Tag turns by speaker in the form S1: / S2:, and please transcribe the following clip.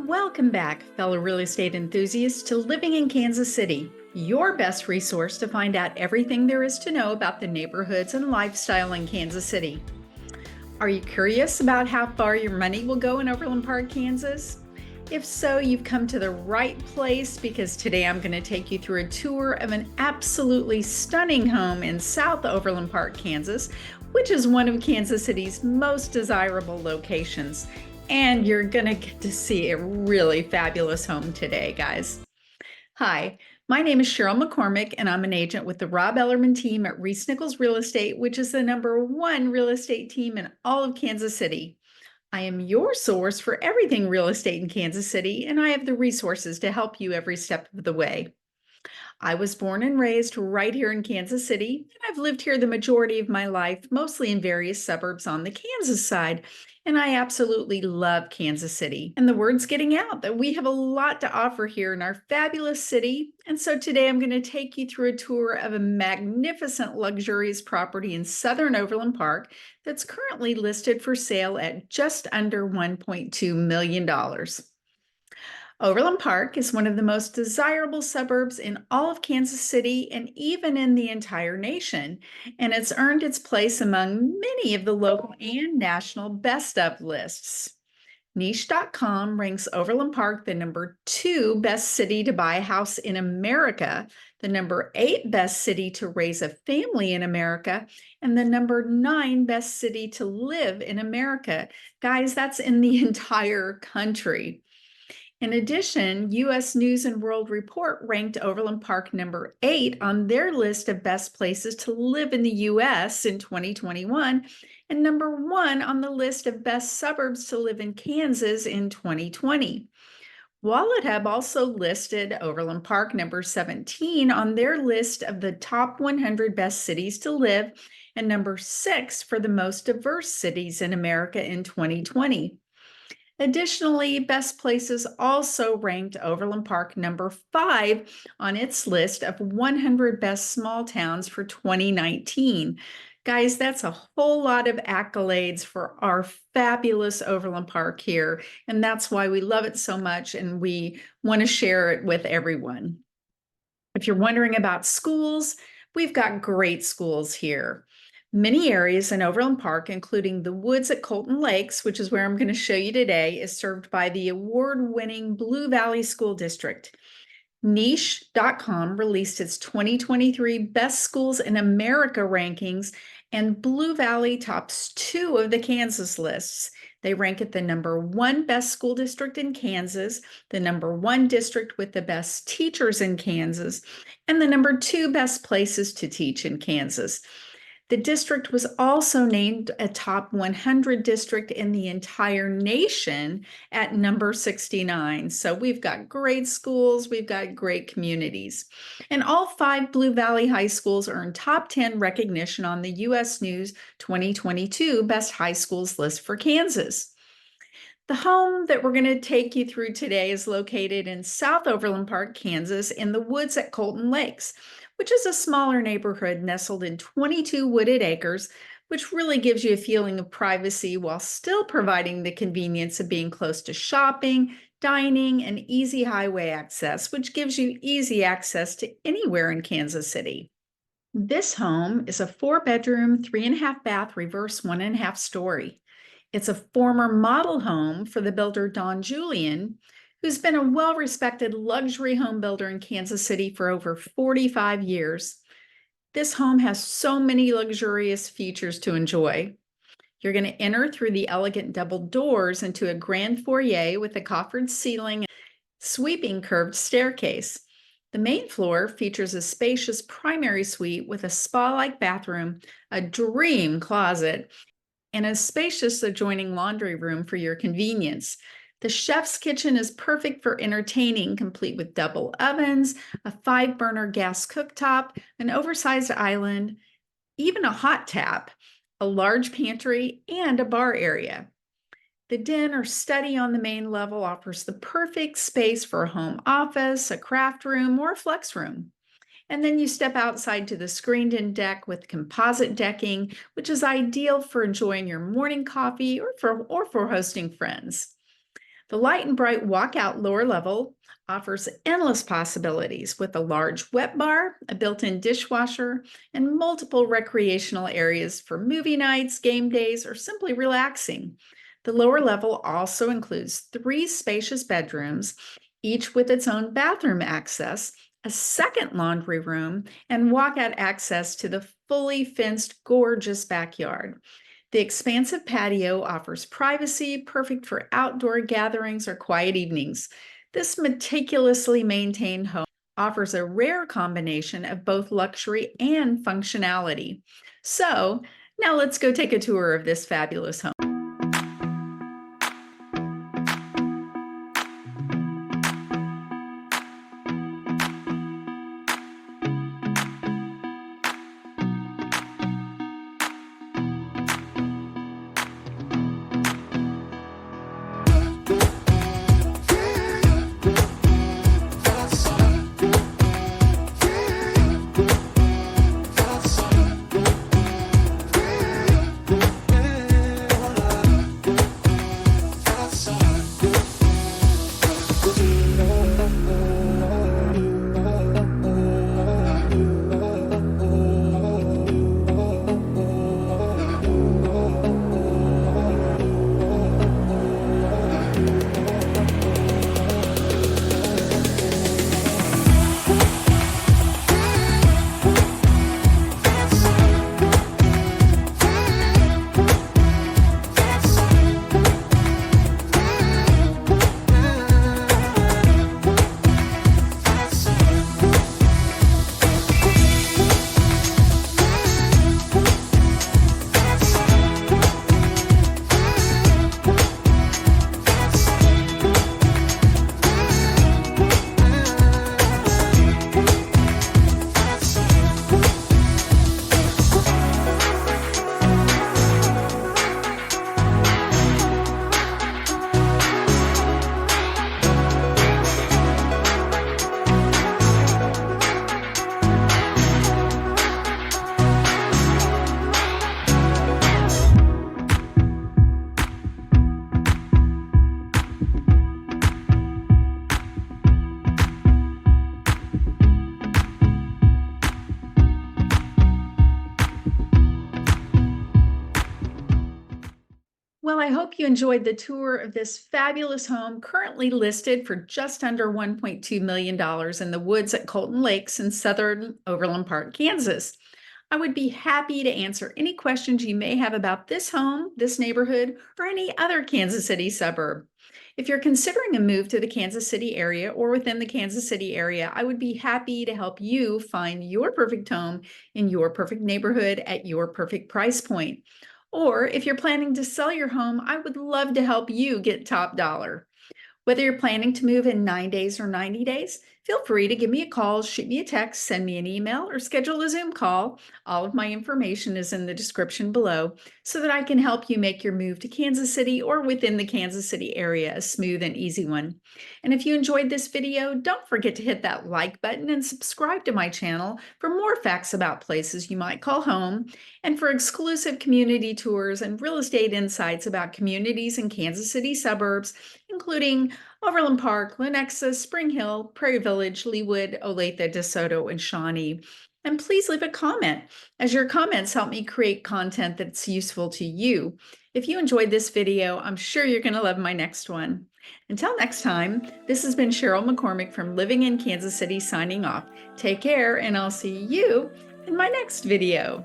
S1: Welcome back, fellow real estate enthusiasts, to Living in Kansas City, your best resource to find out everything there is to know about the neighborhoods and lifestyle in Kansas City. Are you curious about how far your money will go in Overland Park, Kansas? If so, you've come to the right place because today I'm going to take you through a tour of an absolutely stunning home in South Overland Park, Kansas, which is one of Kansas City's most desirable locations. And you're going to get to see a really fabulous home today, guys. Hi, my name is Cheryl McCormick, and I'm an agent with the Rob Ellerman team at ReeceNichols Real Estate, which is the #1 real estate team in all of Kansas City. I am your source for everything real estate in Kansas City, and I have the resources to help you every step of the way. I was born and raised right here in Kansas City, and I've lived here the majority of my life, mostly in various suburbs on the Kansas side. And I absolutely love Kansas City. And the word's getting out that we have a lot to offer here in our fabulous city. And so today I'm going to take you through a tour of a magnificent, luxurious property in Southern Overland Park that's currently listed for sale at just under $1.2 million. Overland Park is one of the most desirable suburbs in all of Kansas City and even in the entire nation, and it's earned its place among many of the local and national best of lists. Niche.com ranks Overland Park the #2 best city to buy a house in America, the #8 best city to raise a family in America, and the #9 best city to live in America. Guys, that's in the entire country. In addition, U.S. News and World Report ranked Overland Park #8 on their list of best places to live in the U.S. in 2021 and #1 on the list of best suburbs to live in Kansas in 2020. Wallet Hub also listed Overland Park #17 on their list of the top 100 best cities to live and #6 for the most diverse cities in America in 2020. Additionally, Best Places also ranked Overland Park #5 on its list of 100 best small towns for 2019. Guys, that's a whole lot of accolades for our fabulous Overland Park here, and that's why we love it so much and we want to share it with everyone. If you're wondering about schools, we've got great schools here. Many areas in Overland Park, including the woods at Colton Lakes, which is where I'm going to show you today, is served by the award-winning Blue Valley School District. Niche.com released its 2023 Best Schools in America rankings, and Blue Valley tops 2 of the Kansas lists. They rank it the #1 best school district in Kansas, the #1 district with the best teachers in Kansas, and the #2 best places to teach in Kansas. The district was also named a top 100 district in the entire nation at #69. So we've got great schools, we've got great communities. And all 5 Blue Valley high schools earned top 10 recognition on the U.S. News 2022 Best High Schools list for Kansas. The home that we're going to take you through today is located in South Overland Park, Kansas, in the woods at Colton Lakes, which is a smaller neighborhood nestled in 22 wooded acres, which really gives you a feeling of privacy while still providing the convenience of being close to shopping, dining, and easy highway access, which gives you easy access to anywhere in Kansas City. This home is a 4-bedroom, 3.5-bath, reverse 1.5 story. It's a former model home for the builder Don Julian, who's been a well-respected luxury home builder in Kansas City for over 45 years. This home has so many luxurious features to enjoy. You're going to enter through the elegant double doors into a grand foyer with a coffered ceiling and sweeping curved staircase. The main floor features a spacious primary suite with a spa-like bathroom, a dream closet, and a spacious adjoining laundry room for your convenience. The chef's kitchen is perfect for entertaining, complete with double ovens, a 5-burner gas cooktop, an oversized island, even a hot tap, a large pantry, and a bar area. The den or study on the main level offers the perfect space for a home office, a craft room, or a flex room. And then you step outside to the screened-in deck with composite decking, which is ideal for enjoying your morning coffee or for hosting friends. The light and bright walkout lower level offers endless possibilities with a large wet bar, a built-in dishwasher, and multiple recreational areas for movie nights, game days, or simply relaxing. The lower level also includes 3 spacious bedrooms, each with its own bathroom access, a second laundry room, and walkout access to the fully fenced, gorgeous backyard. The expansive patio offers privacy, perfect for outdoor gatherings or quiet evenings. This meticulously maintained home offers a rare combination of both luxury and functionality. So, now let's go take a tour of this fabulous home. Well, I hope you enjoyed the tour of this fabulous home currently listed for just under $1.2 million in the woods at Colton Lakes in Southern Overland Park, Kansas. I would be happy to answer any questions you may have about this home, this neighborhood, or any other Kansas City suburb. If you're considering a move to the Kansas City area or within the Kansas City area, I would be happy to help you find your perfect home in your perfect neighborhood at your perfect price point. Or if you're planning to sell your home, I would love to help you get top dollar. Whether you're planning to move in 9 days or 90 days, feel free to give me a call, shoot me a text, send me an email, or schedule a Zoom call. All of my information is in the description below so that I can help you make your move to Kansas City or within the Kansas City area a smooth and easy one. And if you enjoyed this video, don't forget to hit that like button and subscribe to my channel for more facts about places you might call home and for exclusive community tours and real estate insights about communities in Kansas City suburbs, including Overland Park, Lenexa, Spring Hill, Prairie Village, Leawood, Olathe, DeSoto, and Shawnee. And please leave a comment, as your comments help me create content that's useful to you. If you enjoyed this video, I'm sure you're going to love my next one. Until next time, this has been Cheryl McCormick from Living in Kansas City signing off. Take care, and I'll see you in my next video.